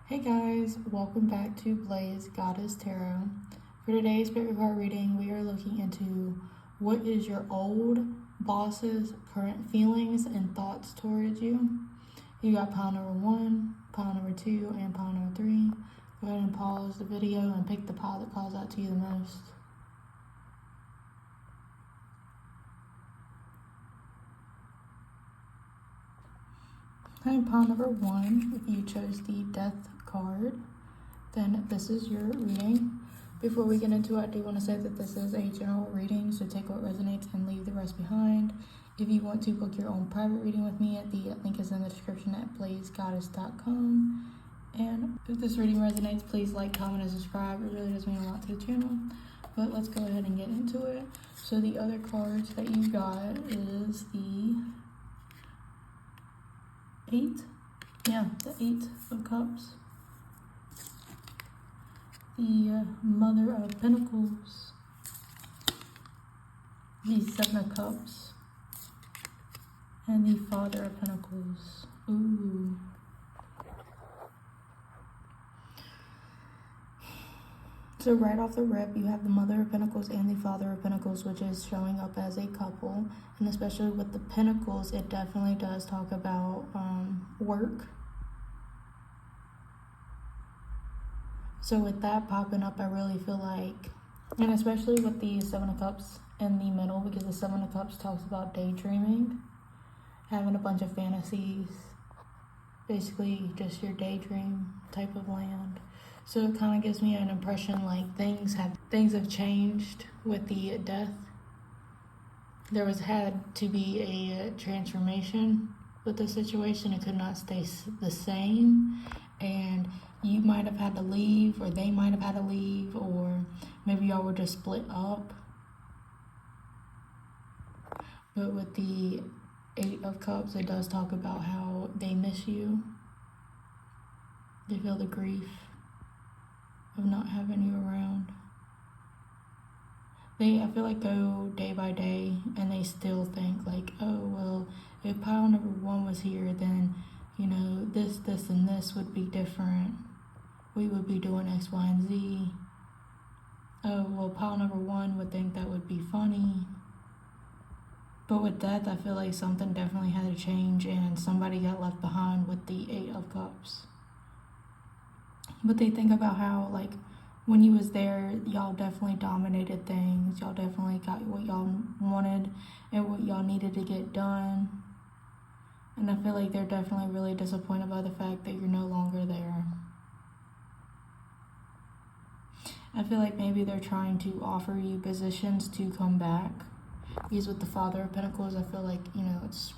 Hey guys, welcome back to BlazedGoddessTarot. For today's spirit card reading, we are looking into what is your old boss's current feelings and thoughts towards you. You got pile number 1, pile number 2, and pile number 3. Go ahead and pause the video and pick the pile that calls out to you the most. And pile number 1, if you chose the Death card, then this is your reading. Before we get into it, I do want to say that this is a general reading, so take what resonates and leave the rest behind. If you want to book your own private reading with me, the link is in the description at BlazedGoddess.com. And if this reading resonates, please like, comment, and subscribe. It really does mean a lot to the channel. But let's go ahead and get into it. So the other cards that you got is the the 8 of Cups, the Mother of Pentacles, the 7 of Cups, and the Father of Pentacles. Ooh. So right off the rip, you have the Mother of Pentacles and the Father of Pentacles, which is showing up as a couple. And especially with the Pentacles, it definitely does talk about work. So with that popping up, I really feel like, and especially with the 7 of Cups in the middle, because the 7 of Cups talks about daydreaming, having a bunch of fantasies, basically just your daydream type of land. So it kind of gives me an impression like things have changed with the death. There had to be a transformation with the situation. It could not stay the same, and you might have had to leave, or they might have had to leave, or maybe y'all were just split up. But with the 8 of Cups, it does talk about how they miss you. They feel the grief of not having you around. I feel like, go day by day, and they still think like, oh, well, if pile number 1 was here, then, you know, this, and this would be different. We would be doing X, Y, and Z. Oh, well, pile number 1 would think that would be funny. But with death, I feel like something definitely had to change, and somebody got left behind with the 8 of Cups. But they think about how, like, when he was there, y'all definitely dominated things. Y'all definitely got what y'all wanted and what y'all needed to get done. And I feel like they're definitely really disappointed by the fact that you're no longer there. I feel like maybe they're trying to offer you positions to come back. Because with the Father of Pentacles, I feel like, it's,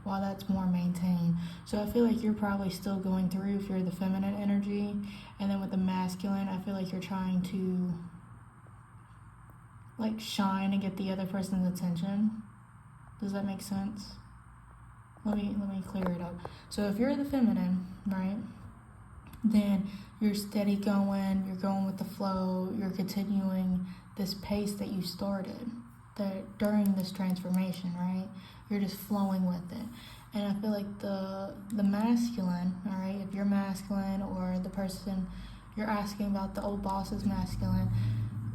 while that's more maintained. So I feel like you're probably still going through if you're the feminine energy. And then with the masculine, I feel like you're trying to, like, shine and get the other person's attention. Does that make sense? Let me clear it up. So if you're the feminine, right, then you're steady going, you're going with the flow, you're continuing this pace that you started during this transformation, right? You're just flowing with it. And I feel like the masculine, all right, if you're masculine, or the person you're asking about, the old boss is masculine,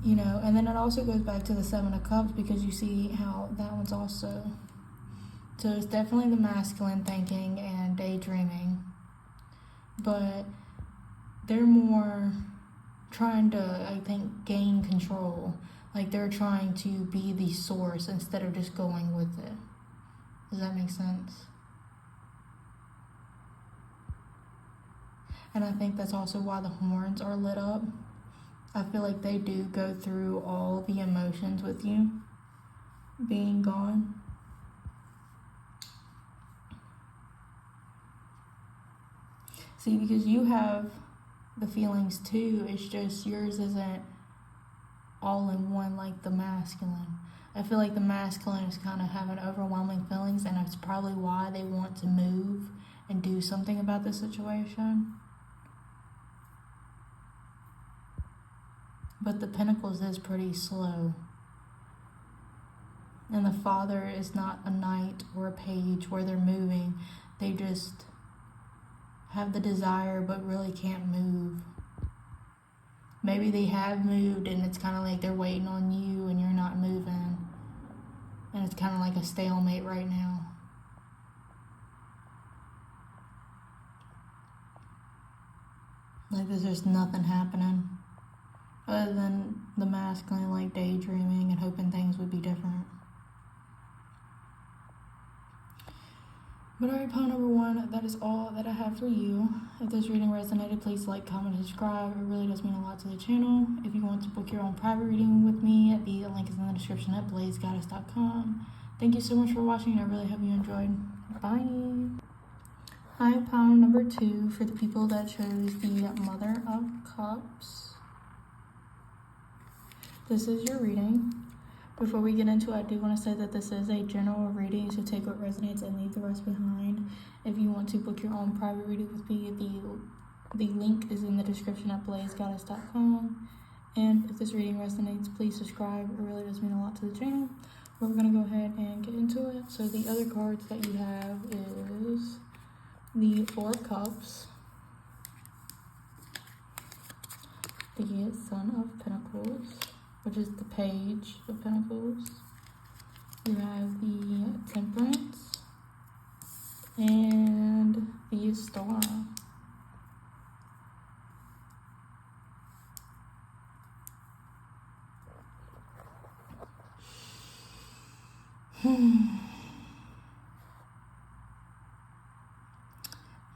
and then it also goes back to the 7 of Cups, because you see how that one's also, so it's definitely the masculine thinking and daydreaming, but they're more trying to, I think, gain control. Like, they're trying to be the source instead of just going with it. Does that make sense? And I think that's also why the horns are lit up. I feel like they do go through all the emotions with you being gone. See, because you have the feelings too, it's just yours isn't all in one like the masculine. I feel like the masculine is kind of having overwhelming feelings, and it's probably why they want to move and do something about the situation. But the Pentacles is pretty slow. And the Father is not a knight or a page where they're moving. They just have the desire but really can't move. Maybe they have moved and it's kind of like they're waiting on you and you're not moving. And it's kind of like a stalemate right now. Like there's just nothing happening. Other than the masculine like daydreaming and hoping things would be different. But alright, pile number 1, that is all that I have for you. If this reading resonated, please like, comment, and subscribe. It really does mean a lot to the channel. If you want to book your own private reading with me, the link is in the description at BlazedGoddessTarot.com. Thank you so much for watching. I really hope you enjoyed. Bye. Hi, pile number 2 for the people that chose the Mother of Cups. This is your reading. Before we get into it, I do want to say that this is a general reading, so take what resonates and leave the rest behind. If you want to book your own private reading with me, the link is in the description at BlazedGoddess.com. And if this reading resonates, please subscribe. It really does mean a lot to the channel. We're going to go ahead and get into it. So the other cards that you have is the 4 of Cups, the Sun of Pentacles, which is the Page of Pentacles. You have the Temperance and the Star.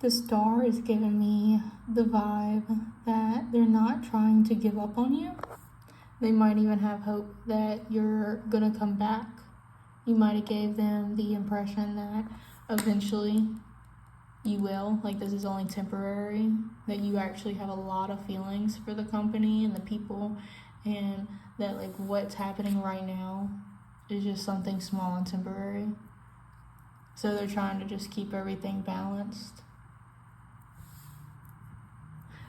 The Star is giving me the vibe that they're not trying to give up on you. They might even have hope that you're gonna come back. You might have gave them the impression that eventually you will, like this is only temporary, that you actually have a lot of feelings for the company and the people, and that like what's happening right now is just something small and temporary. So they're trying to just keep everything balanced.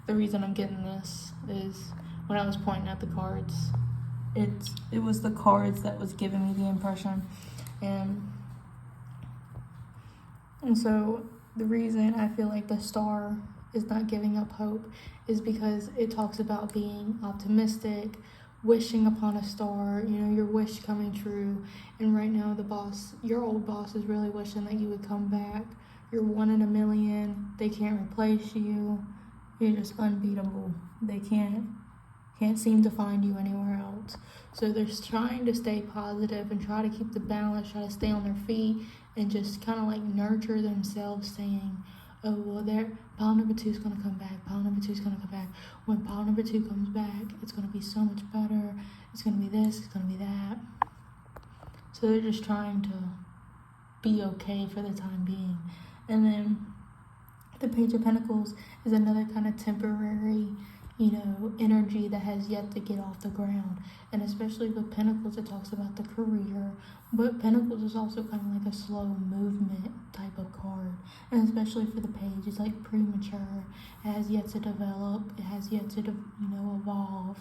The reason I'm getting this is when I was pointing at the cards, it was the cards that was giving me the impression. And so the reason I feel like the Star is not giving up hope is because it talks about being optimistic, wishing upon a star, you know, your wish coming true. And right now the boss, your old boss, is really wishing that you would come back. You're 1 in a million. They can't replace you. You're just unbeatable. They can't seem to find you anywhere else. So they're trying to stay positive and try to keep the balance, try to stay on their feet, and just kind of like nurture themselves, saying, oh, well, pile number 2 is going to come back. Pile number 2 is going to come back. When pile number 2 comes back, it's going to be so much better. It's going to be this, it's going to be that. So they're just trying to be okay for the time being. And then the Page of Pentacles is another kind of temporary, you know, energy that has yet to get off the ground. And especially with Pentacles, it talks about the career, but Pentacles is also kind of like a slow movement type of card. And especially for the Page, it's like premature. It has yet to develop. It has yet to, evolve.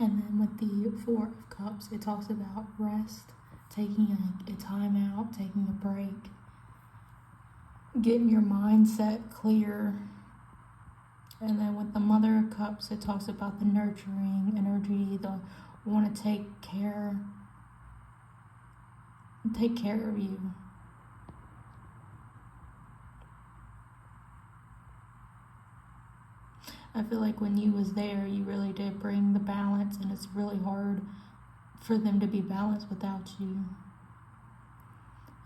And then with the 4 of Cups, it talks about rest, taking a time out, taking a break, getting your mindset clear. And then with the Mother of Cups, it talks about the nurturing energy, the want to take care of you. I feel like when you was there, you really did bring the balance, and it's really hard for them to be balanced without you.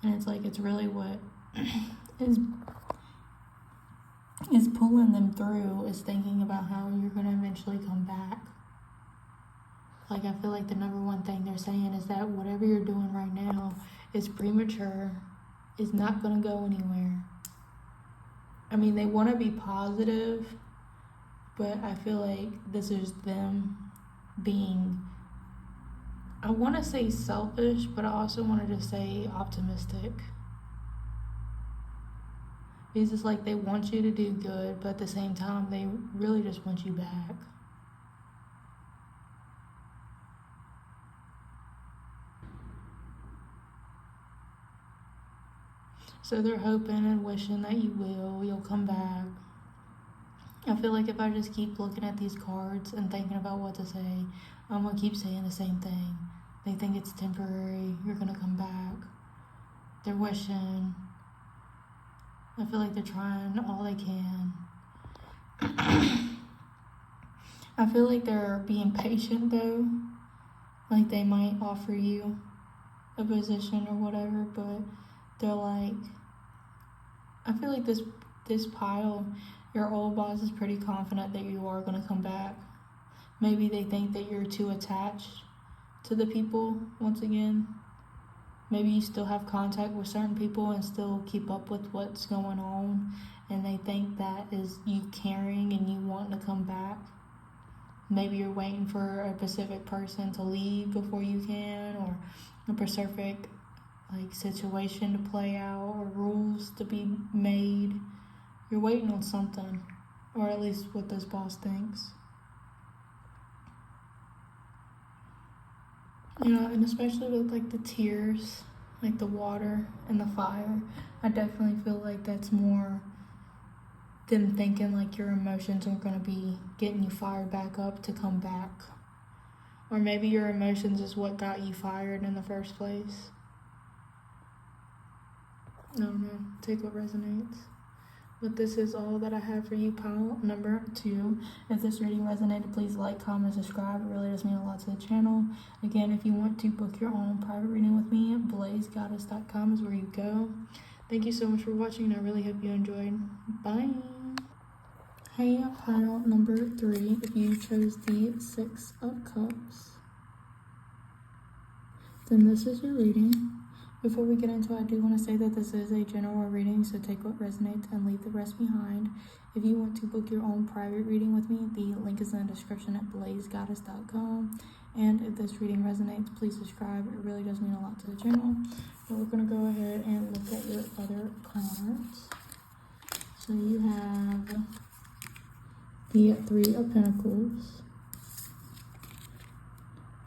And it's like, it's really what is pulling them through, is thinking about how you're going to eventually come back. Like, I feel like the number one thing they're saying is that whatever you're doing right now is premature, is not going to go anywhere. I mean, they want to be positive, but I feel like this is them being, I want to say selfish, but I also wanted to say optimistic. Because it's like they want you to do good, but at the same time, they really just want you back. So they're hoping and wishing that you'll come back. I feel like if I just keep looking at these cards and thinking about what to say, I'm going to keep saying the same thing. They think it's temporary. You're going to come back. They're wishing. I feel like they're trying all they can. I feel like they're being patient though. Like they might offer you a position or whatever, but they're like, I feel like this pile, your old boss is pretty confident that you are going to come back. Maybe they think that you're too attached to the people once again. Maybe you still have contact with certain people and still keep up with what's going on, and they think that is you caring and you wanting to come back. Maybe you're waiting for a specific person to leave before you can, or a specific situation to play out, or rules to be made. You're waiting on something, or at least what this boss thinks. And especially with the tears, the water and the fire, I definitely feel like that's more them thinking your emotions are going to be getting you fired back up to come back. Or maybe your emotions is what got you fired in the first place. I don't know. Take what resonates. But this is all that I have for you, pile number 2. If this reading resonated, please like, comment, subscribe. It really does mean a lot to the channel. Again, if you want to book your own private reading with me, BlazedGoddessTarot is where you go. Thank you so much for watching. I really hope you enjoyed. Bye. Hey, pile number 3. If you chose the 6 of Cups, then this is your reading. Before we get into it, I do want to say that this is a general reading, so take what resonates and leave the rest behind. If you want to book your own private reading with me, the link is in the description at BlazedGoddess.com. And if this reading resonates, please subscribe. It really does mean a lot to the channel. So we're going to go ahead and look at your other cards. So you have the 3 of Pentacles,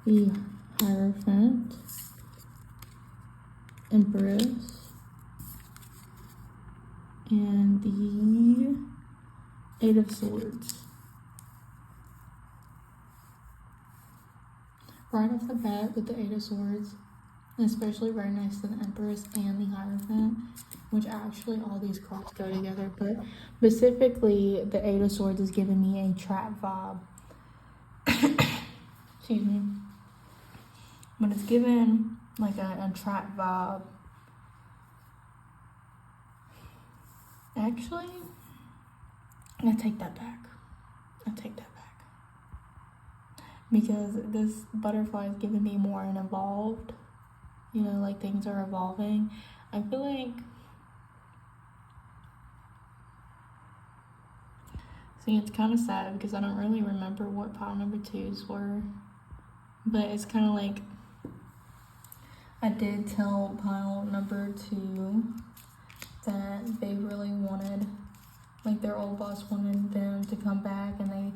the Hierophant, Empress, and the 8 of Swords. Right off the bat with the 8 of Swords, especially right next to the Empress and the Hierophant, which actually all these cards go together, but specifically the 8 of Swords is giving me a trap vibe. Excuse me. But it's given a trap vibe. Actually, I take that back. Because this butterfly is giving me more an evolved, things are evolving. I feel like, see, it's kind of sad because I don't really remember what pile number 2s were, but it's kind of I did tell pile number 2 that they really wanted, their old boss wanted them to come back, and they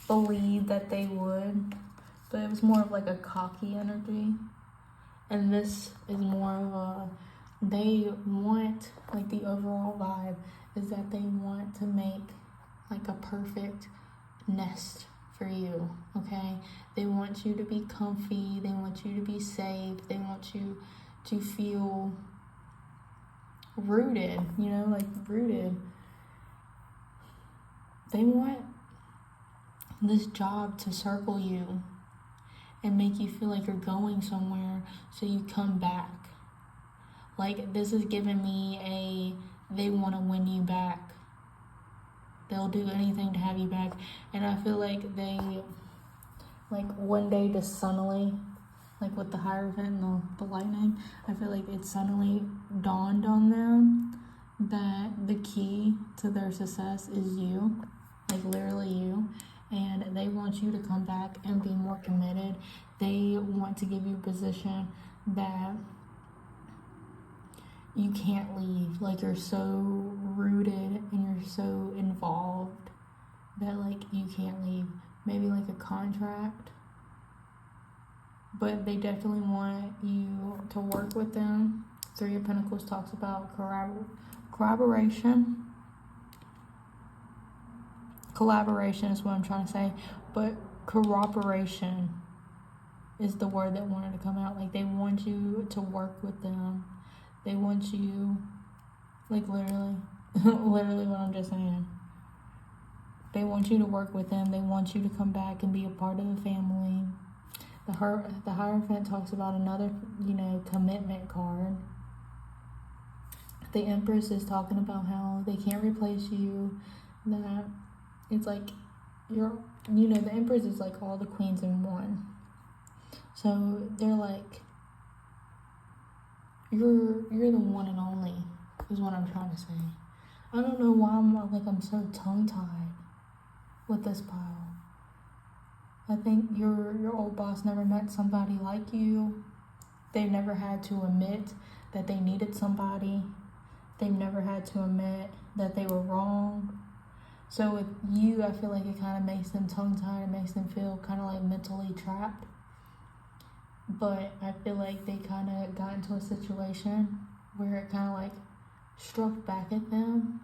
believed that they would, but it was more of a cocky energy. And this is more of a, they want, the overall vibe is that they want to make a perfect nest for you, okay? They want you to be comfy, they want you to be safe, they want you to feel rooted, rooted. They want this job to circle you and make you feel like you're going somewhere, so you come back. This is giving me they want to win you back. They'll do anything to have you back. And I feel like they, one day just suddenly, with the Hierophant and the lightning, I feel like it suddenly dawned on them that the key to their success is you, literally you. And they want you to come back and be more committed. They want to give you a position that you can't leave. You're so rooted and you're so involved that you can't leave. Maybe a contract. But they definitely want you to work with them Three of Pentacles talks about collaboration. Collaboration is what I'm trying to say, but corroboration is the word that wanted to come out. Like, they want you to work with them. They want you, like, literally literally what I'm just saying. They want you to work with them. They want you to come back and be a part of the family. The Hierophant talks about another, commitment card. The Empress is talking about how they can't replace you. That it's like the Empress is like all the queens in one. So they're like, you're the one and only, is what I'm trying to say. I don't know why I'm so tongue-tied with this pile. I think your old boss never met somebody like you. They've never had to admit that they needed somebody. They've never had to admit that they were wrong. So with you, I feel like it kind of makes them tongue-tied. It makes them feel kind of like mentally trapped. But I feel like they kind of got into a situation where it kind of like struck back at them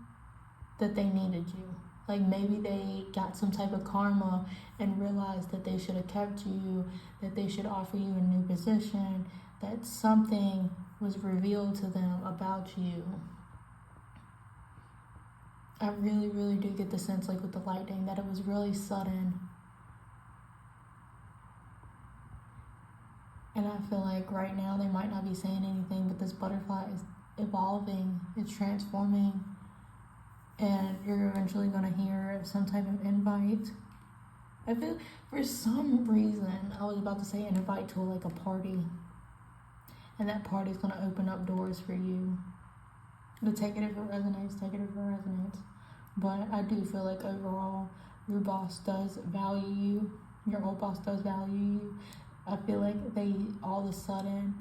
that they needed you. Like, maybe they got some type of karma and realized that they should have kept you, that they should offer you a new position, that something was revealed to them about you. I really, really do get the sense, like with the lightning, that it was really sudden. And I feel like right now they might not be saying anything, but this butterfly is evolving, it's transforming. And you're eventually going to hear some type of invite. I feel for some reason I was about to say an invite to like a party, and that party's going to open up doors for you. But take it if it resonates, take it if it resonates. But I do feel like overall your boss does value you, your old boss does value you. I feel like they all of a sudden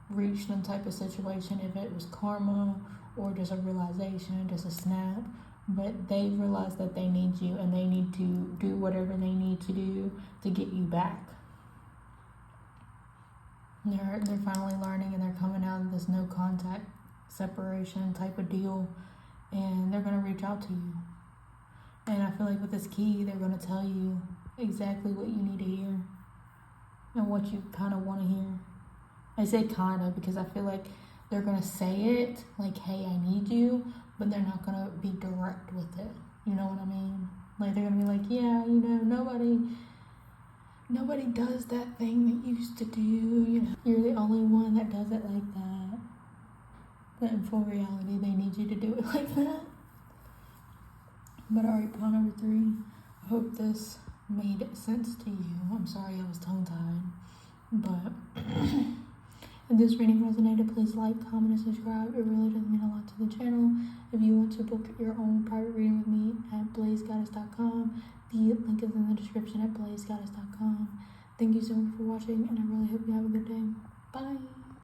reached some type of situation, if it was karma or just a realization, just a snap, but they realize that they need you and they need to do whatever they need to do to get you back. They're finally learning, and they're coming out of this no contact separation type of deal, and they're going to reach out to you. And I feel like with this key, they're going to tell you exactly what you need to hear and what you kind of want to hear. I say kind of because I feel like they're going to say it like, hey, I need you, but they're not going to be direct with it. You know what I mean? Like, they're going to be like, yeah, nobody does that thing that you used to do. You're the only one that does it like that. But in full reality, they need you to do it like that. But alright, pile number 3. I hope this made sense to you. I'm sorry I was tongue-tied. But if this reading resonated, please like, comment, and subscribe. It really does mean a lot to the channel. If you want to book your own private reading with me at BlazedGoddess.com, the link is in the description at BlazedGoddess.com. Thank you so much for watching, and I really hope you have a good day. Bye!